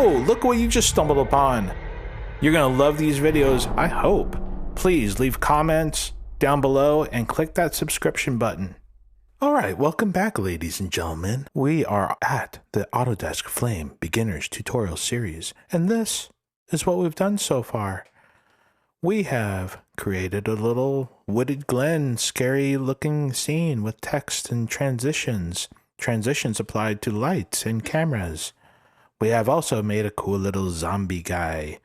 Whoa, look what you just stumbled upon. You're gonna love these videos, I hope. Please leave comments down below and click that subscription button. Alright, welcome back ladies and gentlemen. We are at the Autodesk Flame Beginners Tutorial Series, and this is what we've done so far. We have created a little wooded glen, scary looking scene with text and transitions applied to lights and cameras. We have also made a cool little zombie guy.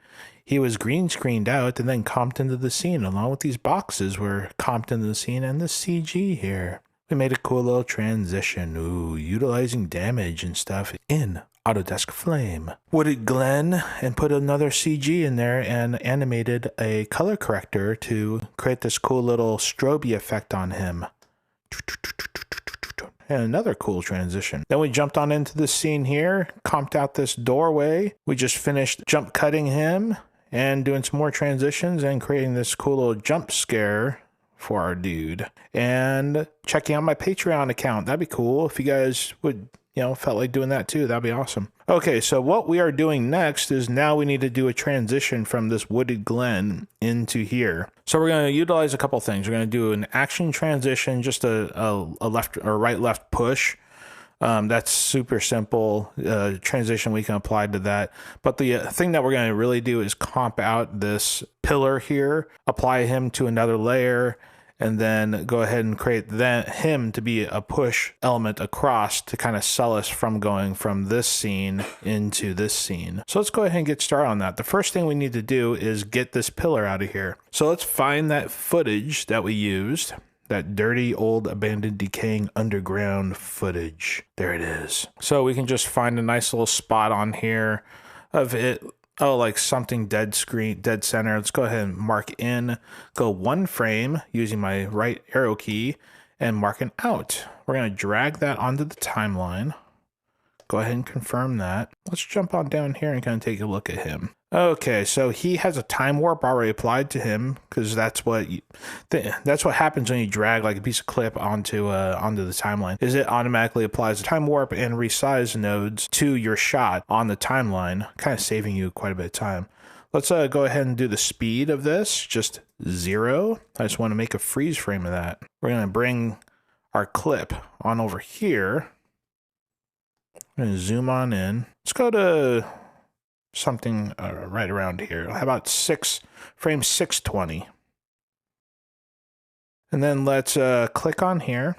He was green screened out and then comped into the scene, along with these boxes were comped into the scene and the CG here. We made a cool little transition, utilizing damage and stuff in Autodesk Flame. Wooded Glen, and put another CG in there and animated a color corrector to create this cool little strobe effect on him. And another cool transition. Then we jumped on into this scene here, comped out this doorway. We just finished jump cutting him and doing some more transitions and creating this cool little jump scare for our dude. And checking out my Patreon account. That'd be cool if you guys would, felt like doing that too. That'd be awesome. Okay, so what we are doing next is now we need to do a transition from this wooded glen into here. So we're going to utilize a couple things. We're going to do an action transition, just a left or right left push. That's super simple transition we can apply to that. But the thing that we're going to really do is comp out this pillar here, apply him to another layer, and then go ahead and create him to be a push element across to kind of sell us from going from this scene into this scene. So let's go ahead and get started on that. The first thing we need to do is get this pillar out of here. So let's find that footage that we used. That dirty, old, abandoned, decaying underground footage. There it is. So we can just find a nice little spot on here of it. Oh, like something dead center. Let's go ahead and mark in. Go one frame using my right arrow key and mark an out. We're going to drag that onto the timeline. Go ahead and confirm that. Let's jump on down here and kind of take a look at him. Okay, so he has a time warp already applied to him because that's what happens when you drag like a piece of clip onto the timeline. Is it automatically applies a time warp and resize nodes to your shot on the timeline, kind of saving you quite a bit of time. Let's go ahead and do the speed of this, just 0. I just want to make a freeze frame of that. We're going to bring our clip on over here. I'm going to zoom on in. Let's go to something right around here. How about frame 620? And then let's click on here.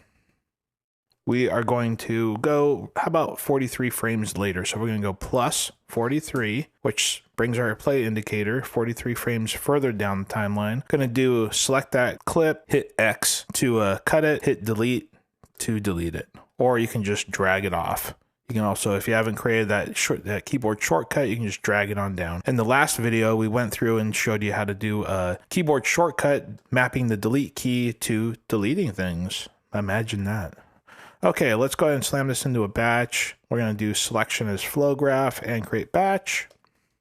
We are going to go, how about 43 frames later? So we're going to go plus 43, which brings our play indicator 43 frames further down the timeline. Going to select that clip, hit X to cut it, hit delete to delete it. Or you can just drag it off. You can also, if you haven't created that keyboard shortcut, you can just drag it on down. In the last video, we went through and showed you how to do a keyboard shortcut, mapping the delete key to deleting things. Imagine that. Okay, let's go ahead and slam this into a batch. We're going to do selection as flow graph and create batch.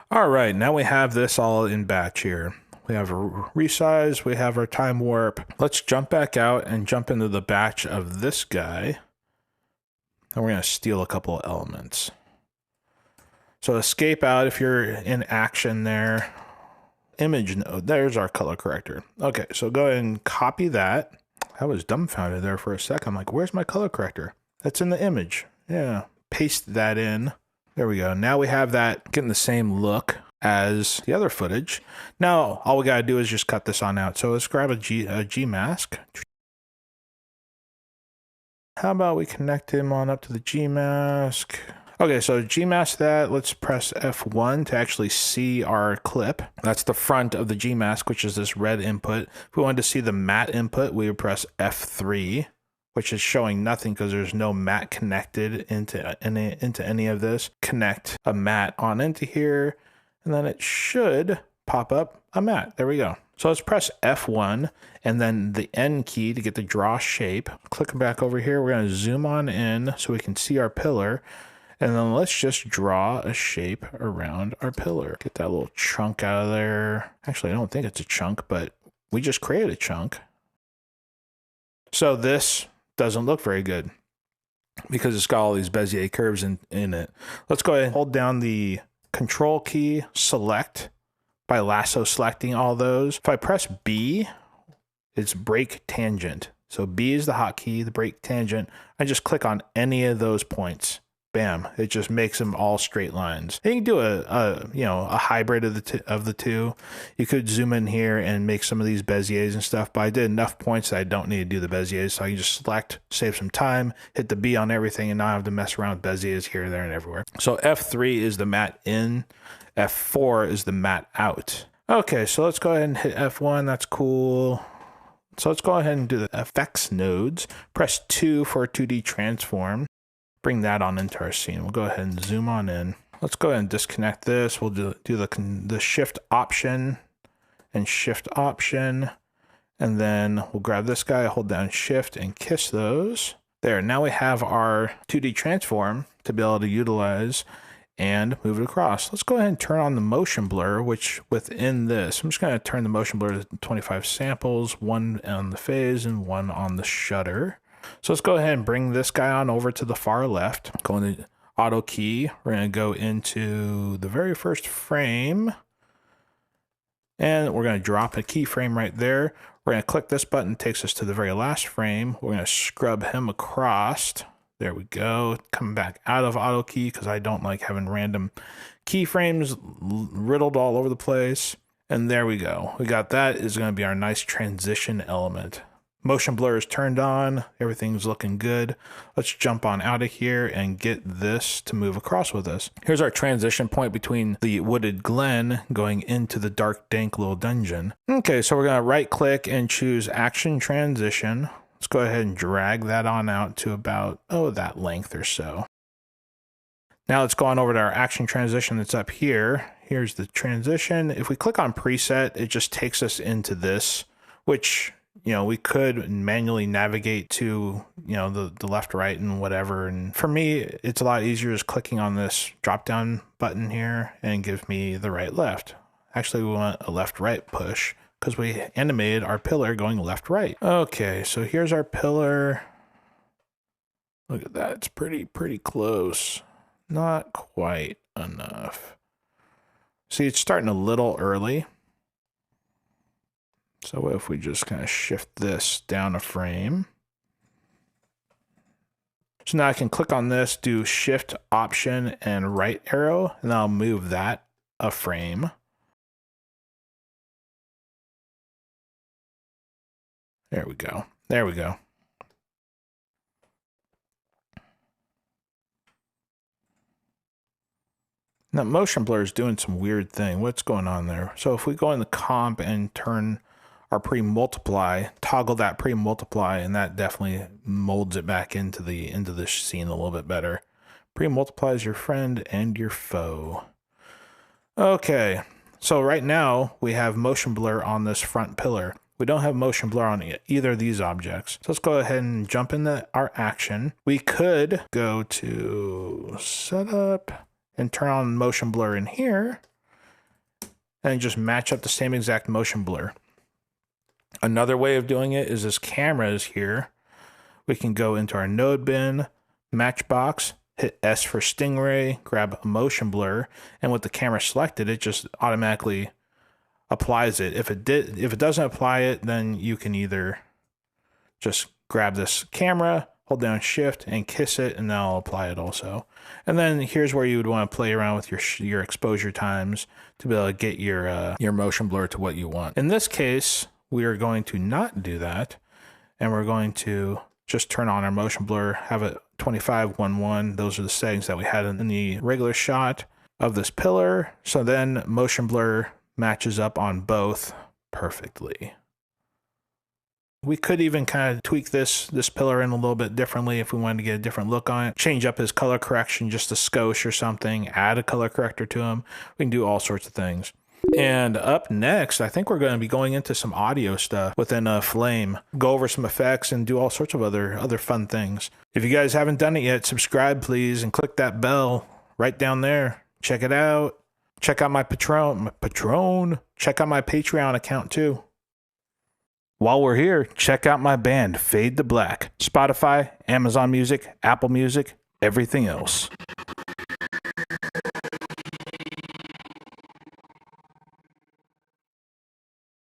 All right, now we have this all in batch here. We have a resize, we have our time warp. Let's jump back out and jump into the batch of this guy. And we're going to steal a couple of elements. So escape out if you're in action there. Image node, there's our color corrector. Okay, so go ahead and copy that. I was dumbfounded there for a second. I'm like, where's my color corrector? That's in the image. Yeah, paste that in. There we go. Now we have that getting the same look as the other footage. Now, all we got to do is just cut this on out. So let's grab a G mask. How about we connect him on up to the G-mask? Okay, so G-mask that. Let's press F1 to actually see our clip. That's the front of the G-mask, which is this red input. If we wanted to see the matte input, we would press F3, which is showing nothing because there's no matte connected into any of this. Connect a matte on into here, and then it should pop up a matte. There we go. So let's press F1 and then the N key to get the draw shape. Click back over here. We're going to zoom on in so we can see our pillar. And then let's just draw a shape around our pillar. Get that little chunk out of there. Actually, I don't think it's a chunk, but we just created a chunk. So this doesn't look very good because it's got all these Bezier curves in it. Let's go ahead and hold down the Control key, select by lasso selecting all those. If I press B, it's break tangent. So B is the hotkey, the break tangent. I just click on any of those points. Bam! It just makes them all straight lines. You can do a hybrid of the two. You could zoom in here and make some of these Beziers and stuff, but I did enough points that I don't need to do the Beziers, so I can just select, save some time, hit the B on everything, and not have to mess around with Beziers here, there, and everywhere. So F3 is the matte in, F4 is the matte out. Okay, so let's go ahead and hit F1. That's cool. So let's go ahead and do the effects nodes. Press 2 for a 2D transform. Bring that on into our scene. We'll go ahead and zoom on in. Let's go ahead and disconnect this. We'll do the shift option and shift option. And then we'll grab this guy, hold down shift and kiss those. There, now we have our 2D transform to be able to utilize and move it across. Let's go ahead and turn on the motion blur, which within this, I'm just going to turn the motion blur to 25 samples, 1 on the phase and 1 on the shutter. So let's go ahead and bring this guy on over to the far left. Go into auto key. We're going to go into the very first frame. And we're going to drop a keyframe right there. We're going to click this button, takes us to the very last frame. We're going to scrub him across. There we go. Come back out of auto key because I don't like having random keyframes riddled all over the place. And there we go. We got that. Is going to be our nice transition element. Motion blur is turned on. Everything's looking good. Let's jump on out of here and get this to move across with us. Here's our transition point between the wooded glen going into the dark, dank little dungeon. Okay, so we're going to right click and choose action transition. Let's go ahead and drag that on out to about, that length or so. Now let's go on over to our action transition that's up here. Here's the transition. If we click on preset, it just takes us into this, which, we could manually navigate to, the left, right, and whatever. And for me, it's a lot easier just clicking on this drop down button here and give me the right, left. Actually, we want a left, right push because we animated our pillar going left, right. Okay, so here's our pillar. Look at that. It's pretty close. Not quite enough. See, it's starting a little early. So if we just kind of shift this down a frame. So now I can click on this, do shift option and right arrow, and I'll move that a frame. There we go. There we go. Now motion blur is doing some weird thing. What's going on there? So if we go in the comp and turn our pre-multiply, toggle that pre-multiply, and that definitely molds it back into the scene a little bit better. Pre-multiply is your friend and your foe. Okay, so right now we have motion blur on this front pillar. We don't have motion blur on either of these objects. So let's go ahead and jump into our action. We could go to setup and turn on motion blur in here and just match up the same exact motion blur. Another way of doing it is this camera is here. We can go into our node bin, matchbox, hit S for stingray, grab a motion blur, and with the camera selected, it just automatically applies it. If it doesn't apply it, then you can either just grab this camera, hold down shift and kiss it, and that'll apply it also. And then here's where you would want to play around with your exposure times to be able to get your motion blur to what you want. In this case, we are going to not do that, and we're going to just turn on our motion blur, have it 25, 1, 1. Those are the settings that we had in the regular shot of this pillar. So then motion blur matches up on both perfectly. We could even kind of tweak this pillar in a little bit differently if we wanted to get a different look on it. Change up his color correction just a skosh or something, add a color corrector to him. We can do all sorts of things. And up next, I think we're going to be going into some audio stuff within Flame. Go over some effects and do all sorts of other fun things. If you guys haven't done it yet, subscribe please and click that bell right down there. Check it out. Check out my Patreon. Check out my Patreon account too. While we're here, check out my band, Fade to Black. Spotify, Amazon Music, Apple Music, everything else.